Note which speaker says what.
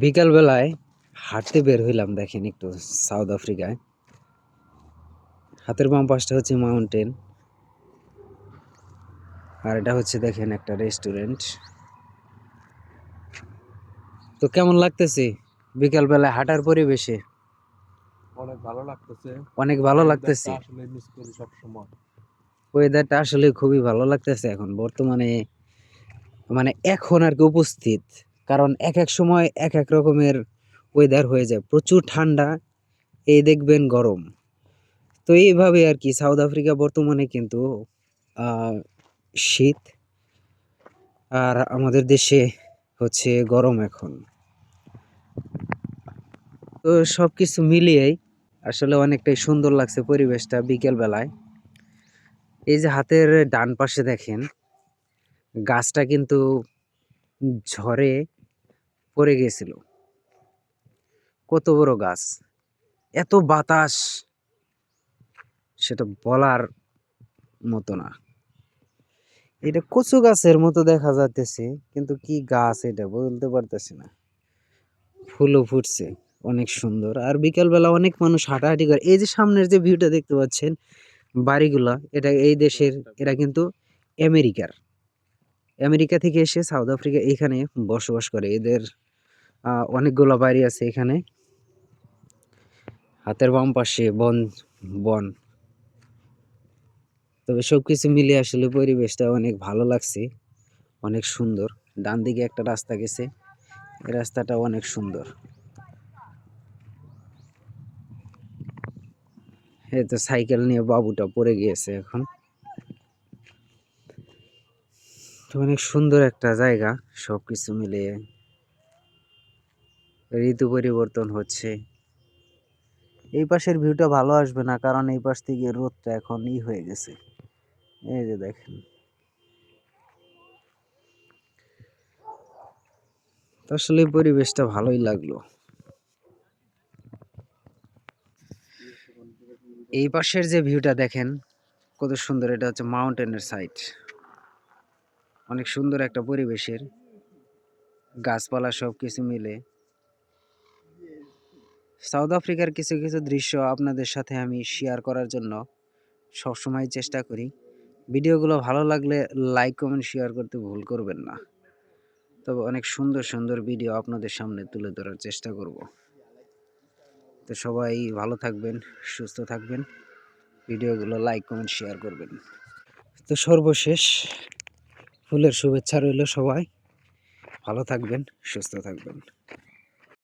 Speaker 1: বিকাল বেলায় হাঁটতে বের হইলাম, দেখেন একটু সাউথ আফ্রিকায়। হাতের বাম পাশটা হচ্ছে মাউন্টেন, আর এটা হচ্ছে দেখেন একটা রেস্টুরেন্ট। তো কেমন লাগতেছে বিকাল বেলায় হাঁটার পরিবেশে?
Speaker 2: অনেক ভালো লাগতেছে।
Speaker 1: অনেক ভালো লাগতেছে।
Speaker 2: আসলে মিস করি সব সময়।
Speaker 1: ওয়েদারটা আসলে খুবই ভালো লাগতেছে এখন বর্তমানে, মানে এখন আর কি উপস্থিত। কারণ এক এক সময় এক এক রকমের ওয়েদার হয়ে যায়, প্রচুর ঠান্ডা, এই দেখবেন গরম। তো এইভাবে আর কি সাউথ আফ্রিকা বর্তমানে কিন্তু শীত, আর আমাদের দেশে হচ্ছে গরম এখন। তো সবকিছু মিলিয়েই আসলে অনেকটাই সুন্দর লাগছে পরিবেশটা বিকেল বেলায়। এই যে হাতের ডান পাশে দেখেন গাছটা কিন্তু ঝড়ে পড়ে গেছিল। কত বড় গাছ, এত বাতাস, সেটা বলার মতো না। এটা কচু গাছের মতো দেখা যাইতেছে, কিন্তু কি গাছ এটা বলতে পারতেছি না। ফুলও ফুটছে, অনেক সুন্দর। আর বিকাল বেলা অনেক মানুষ হাঁটাহাঁটি করে। এই যে সামনের যে ভিউটা দেখতে পাচ্ছেন বাড়িগুলা, এটা এই দেশের, এরা কিন্তু আমেরিকার, আমেরিকা থেকে এসে সাউথ আফ্রিকা এখানে বসবাস করে। এদের অনেকগুলো বাড়ি আছে এখানে। হাতের বাম পাশে বন বন। তবে সবকিছু মিলিয়ে আসলে পরিবেশটা অনেক ভালো লাগছে, অনেক সুন্দর। ডান দিকে একটা রাস্তা গেছে, এই রাস্তাটা অনেক সুন্দর। এই তো সাইকেল নিয়ে বাবুটা পড়ে গিয়েছে এখন। তো অনেক সুন্দর একটা জায়গা, সবকিছু মিলিয়ে। ঋতু পরিবর্তন হচ্ছে। এই পাশের ভিউটা ভালো আসবে না, কারণ এই পাশ থেকে রোদটা এখন হয়ে গেছে। এই যে দেখেন, তো আসলে পরিবেশটা ভালোই লাগলো। এই পাশের যে ভিউটা দেখেন কত সুন্দর, এটা হচ্ছে মাউন্টেনের সাইড। অনেক সুন্দর একটা পরিবেশের, গাছপালা সবকিছু মিলে। সাউথ আফ্রিকার কিছু কিছু দৃশ্য আপনাদের সাথে আমি শেয়ার করার জন্য সবসময় চেষ্টা করি। ভিডিওগুলো ভালো লাগলে লাইক কমেন্ট শেয়ার করতে ভুল করবেন না। তবে অনেক সুন্দর সুন্দর ভিডিও আপনাদের সামনে তুলে ধরার চেষ্টা করব। তো সবাই ভালো থাকবেন, সুস্থ থাকবেন, ভিডিওগুলো লাইক কমেন্ট শেয়ার করবেন। তো সর্বশেষ ফুলের শুভেচ্ছা রইল, সবাই ভালো থাকবেন, সুস্থ থাকবেন।